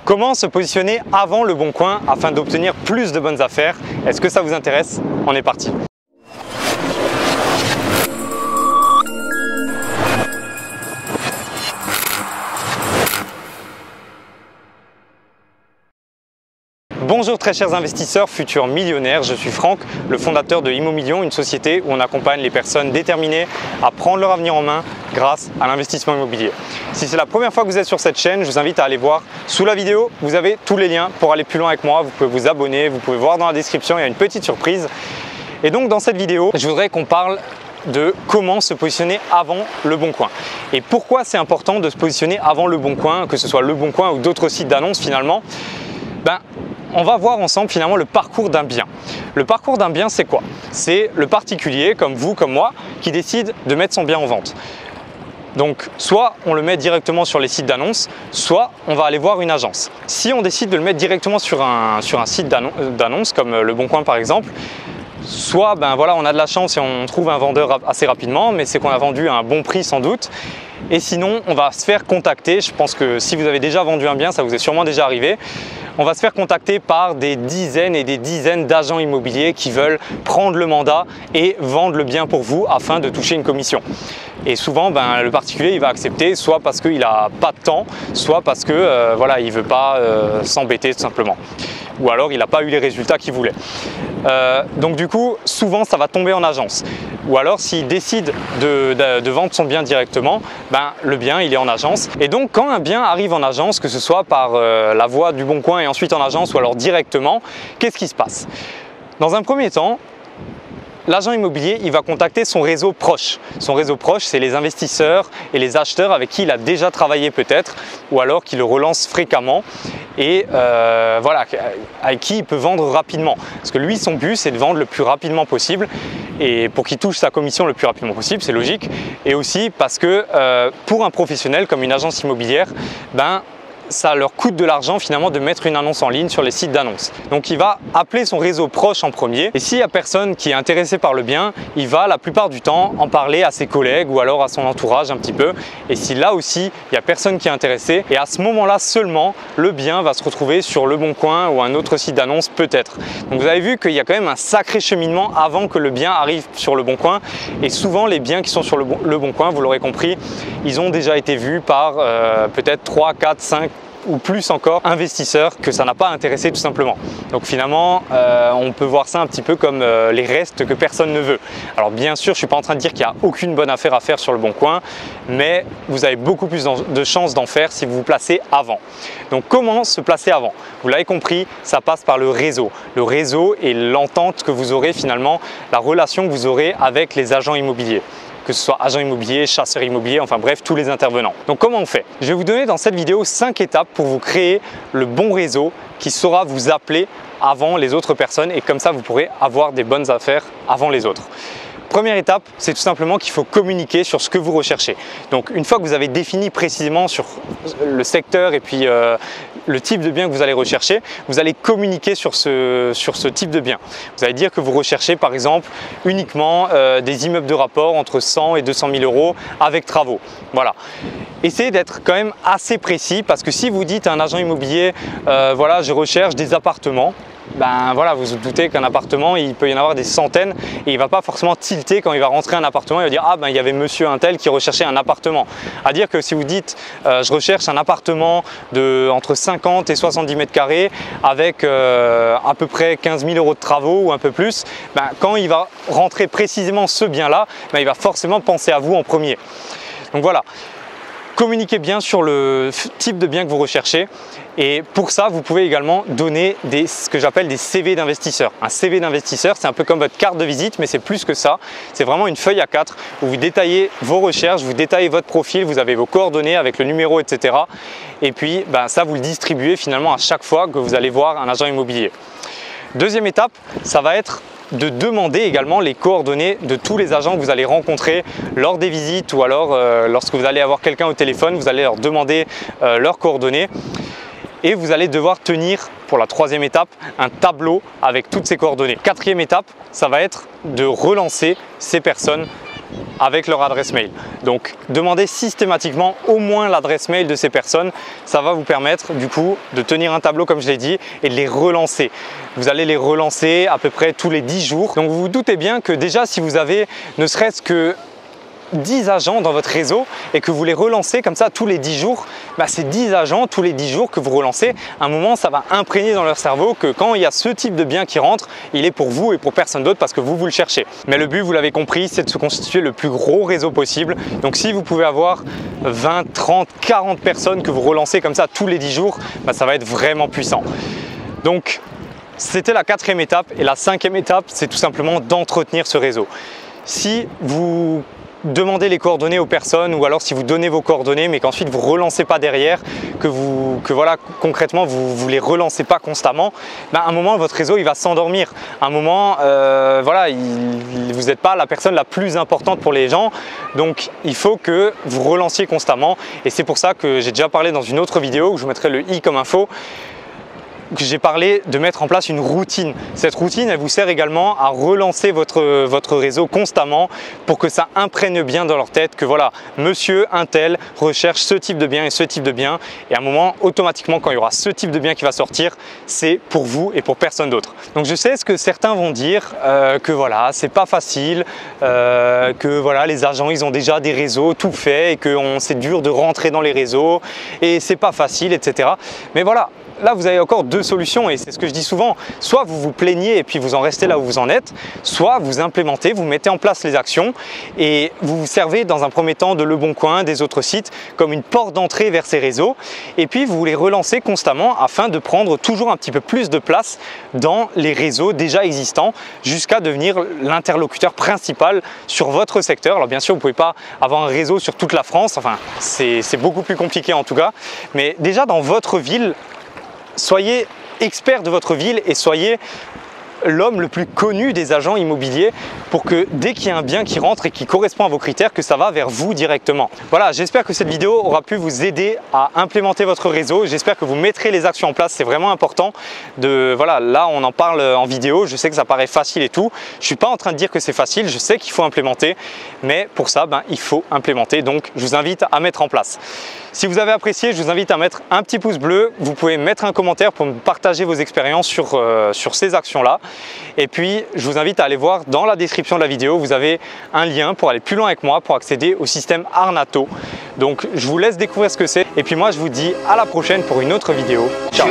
Comment se positionner avant le bon coin afin d'obtenir plus de bonnes affaires? Est-ce que ça vous intéresse? On est parti. Bonjour très chers investisseurs, futurs millionnaires, je suis Franck, le fondateur de Immomillion, une société où on accompagne les personnes déterminées à prendre leur avenir en main grâce à l'investissement immobilier. Si c'est la première fois que vous êtes sur cette chaîne, je vous invite à aller voir sous la vidéo, vous avez tous les liens pour aller plus loin avec moi, vous pouvez vous abonner, vous pouvez voir dans la description, il y a une petite surprise. Et donc dans cette vidéo, je voudrais qu'on parle de comment se positionner avant le bon coin. Et pourquoi c'est important de se positionner avant le bon coin, que ce soit le bon coin ou d'autres sites d'annonces finalement. On va voir ensemble finalement le parcours d'un bien. Le parcours d'un bien, c'est quoi? C'est le particulier, comme vous, comme moi, qui décide de mettre son bien en vente. Donc, soit on le met directement sur les sites d'annonces, soit on va aller voir une agence. Si on décide de le mettre directement sur un site d'annonces, comme Le Bon Coin par exemple, soit on a de la chance et on trouve un vendeur assez rapidement, mais c'est qu'on a vendu à un bon prix sans doute. Et sinon, on va se faire contacter. Je pense que si vous avez déjà vendu un bien, ça vous est sûrement déjà arrivé. On va se faire contacter par des dizaines et des dizaines d'agents immobiliers qui veulent prendre le mandat et vendre le bien pour vous afin de toucher une commission. Et souvent, le particulier il va accepter, soit parce qu'il n'a pas de temps, soit parce qu'il ne veut pas s'embêter tout simplement. Ou alors il n'a pas eu les résultats qu'il voulait. Donc du coup, souvent ça va tomber en agence. Ou alors s'il décide de vendre son bien directement, le bien il est en agence. Et donc quand un bien arrive en agence, que ce soit par la voie du Bon Coin et ensuite en agence ou alors directement, qu'est-ce qui se passe? Dans un premier temps, l'agent immobilier il va contacter son réseau proche. Son réseau proche, c'est les investisseurs et les acheteurs avec qui il a déjà travaillé peut-être, ou alors qui le relance fréquemment et avec qui il peut vendre rapidement. Parce que lui, son but, c'est de vendre le plus rapidement possible et pour qu'il touche sa commission le plus rapidement possible, c'est logique. Et aussi parce que pour un professionnel comme une agence immobilière, ça leur coûte de l'argent finalement de mettre une annonce en ligne sur les sites d'annonces. Donc il va appeler son réseau proche en premier et s'il n'y a personne qui est intéressé par le bien, il va la plupart du temps en parler à ses collègues ou alors à son entourage un petit peu. Et si là aussi il n'y a personne qui est intéressé, et à ce moment-là seulement le bien va se retrouver sur Le Bon Coin ou un autre site d'annonce peut-être. Donc vous avez vu qu'il y a quand même un sacré cheminement avant que le bien arrive sur Le Bon Coin et souvent les biens qui sont sur le Bon Coin, vous l'aurez compris, ils ont déjà été vus par peut-être 3, 4, 5 ou plus encore investisseurs que ça n'a pas intéressé tout simplement. Donc finalement on peut voir ça un petit peu comme les restes que personne ne veut. Alors bien sûr je ne suis pas en train de dire qu'il n'y a aucune bonne affaire à faire sur Le Bon Coin, mais vous avez beaucoup plus de chances d'en faire si vous vous placez avant. Donc comment se placer avant? Vous l'avez compris, ça passe par le réseau. Le réseau et l'entente que vous aurez finalement, la relation que vous aurez avec les agents immobiliers. Que ce soit agent immobilier, chasseur immobilier, enfin bref, tous les intervenants. Donc comment on fait? Je vais vous donner dans cette vidéo 5 étapes pour vous créer le bon réseau qui saura vous appeler avant les autres personnes et comme ça vous pourrez avoir des bonnes affaires avant les autres. Première étape, c'est tout simplement qu'il faut communiquer sur ce que vous recherchez. Donc une fois que vous avez défini précisément sur le secteur et puis le type de bien que vous allez rechercher, vous allez communiquer sur ce type de bien. Vous allez dire que vous recherchez par exemple uniquement des immeubles de rapport entre 100 et 200 000 euros avec travaux. Voilà. Essayez d'être quand même assez précis parce que si vous dites à un agent immobilier je recherche des appartements, vous vous doutez qu'un appartement il peut y en avoir des centaines et il ne va pas forcément tilter quand il va rentrer un appartement, il va dire il y avait monsieur un tel qui recherchait un appartement. À dire que si vous dites je recherche un appartement de entre 50 et 70 mètres carrés avec à peu près 15 000 euros de travaux ou un peu plus, quand il va rentrer précisément ce bien là, il va forcément penser à vous en premier. Donc voilà. Communiquez bien sur le type de bien que vous recherchez et pour ça vous pouvez également donner ce que j'appelle des CV d'investisseurs. Un CV d'investisseur c'est un peu comme votre carte de visite mais c'est plus que ça, c'est vraiment une feuille A4 où vous détaillez vos recherches, vous détaillez votre profil, vous avez vos coordonnées avec le numéro etc. Et puis ça vous le distribuez finalement à chaque fois que vous allez voir un agent immobilier. Deuxième étape, ça va être de demander également les coordonnées de tous les agents que vous allez rencontrer lors des visites ou alors lorsque vous allez avoir quelqu'un au téléphone, vous allez leur demander leurs coordonnées et vous allez devoir tenir pour la troisième étape un tableau avec toutes ces coordonnées. Quatrième étape, ça va être de relancer ces personnes avec leur adresse mail. Donc demandez systématiquement au moins l'adresse mail de ces personnes. Ça va vous permettre du coup de tenir un tableau comme je l'ai dit et de les relancer. Vous allez les relancer à peu près tous les 10 jours. Donc vous vous doutez bien que déjà si vous avez ne serait-ce que 10 agents dans votre réseau et que vous les relancez comme ça tous les 10 jours, ces 10 agents tous les 10 jours que vous relancez, à un moment ça va imprégner dans leur cerveau que quand il y a ce type de bien qui rentre, il est pour vous et pour personne d'autre parce que vous le cherchez. Mais le but, vous l'avez compris, c'est de se constituer le plus gros réseau possible. Donc si vous pouvez avoir 20, 30, 40 personnes que vous relancez comme ça tous les 10 jours, ça va être vraiment puissant. Donc c'était la 4e étape et la 5e étape, c'est tout simplement d'entretenir ce réseau. Si vous demandez les coordonnées aux personnes ou alors si vous donnez vos coordonnées mais qu'ensuite vous ne relancez pas derrière, que voilà, concrètement vous les relancez pas constamment, à un moment votre réseau il va s'endormir. À un moment voilà, vous n'êtes pas la personne la plus importante pour les gens, donc il faut que vous relanciez constamment et c'est pour ça que j'ai déjà parlé dans une autre vidéo où je vous mettrai le i comme info, que j'ai parlé de mettre en place une routine. Cette routine, elle vous sert également à relancer votre réseau constamment pour que ça imprègne bien dans leur tête que voilà, monsieur un tel recherche ce type de bien et ce type de bien et à un moment, automatiquement, quand il y aura ce type de bien qui va sortir, c'est pour vous et pour personne d'autre. Donc je sais ce que certains vont dire, que voilà, c'est pas facile, que voilà, les agents, ils ont déjà des réseaux tout faits et que c'est dur de rentrer dans les réseaux et c'est pas facile, etc. Mais voilà, là vous avez encore 2 solutions et c'est ce que je dis souvent, soit vous vous plaignez et puis vous en restez là où vous en êtes, soit vous implémentez, vous mettez en place les actions et vous vous servez dans un premier temps de Le Bon Coin, des autres sites comme une porte d'entrée vers ces réseaux et puis vous les relancez constamment afin de prendre toujours un petit peu plus de place dans les réseaux déjà existants jusqu'à devenir l'interlocuteur principal sur votre secteur. Alors bien sûr vous ne pouvez pas avoir un réseau sur toute la France, enfin c'est beaucoup plus compliqué en tout cas, mais déjà dans votre ville, soyez expert de votre ville et soyez l'homme le plus connu des agents immobiliers pour que dès qu'il y a un bien qui rentre et qui correspond à vos critères, que ça va vers vous directement. Voilà, j'espère que cette vidéo aura pu vous aider à implémenter votre réseau. J'espère que vous mettrez les actions en place, c'est vraiment important. Voilà, là on en parle en vidéo, je sais que ça paraît facile et tout. Je ne suis pas en train de dire que c'est facile, je sais qu'il faut implémenter, mais pour ça, il faut implémenter. Donc je vous invite à mettre en place. Si vous avez apprécié, je vous invite à mettre un petit pouce bleu. Vous pouvez mettre un commentaire pour me partager vos expériences sur ces actions-là. Et puis, je vous invite à aller voir dans la description de la vidéo, vous avez un lien pour aller plus loin avec moi, pour accéder au système Arnato. Donc, je vous laisse découvrir ce que c'est. Et puis moi, je vous dis à la prochaine pour une autre vidéo. Ciao!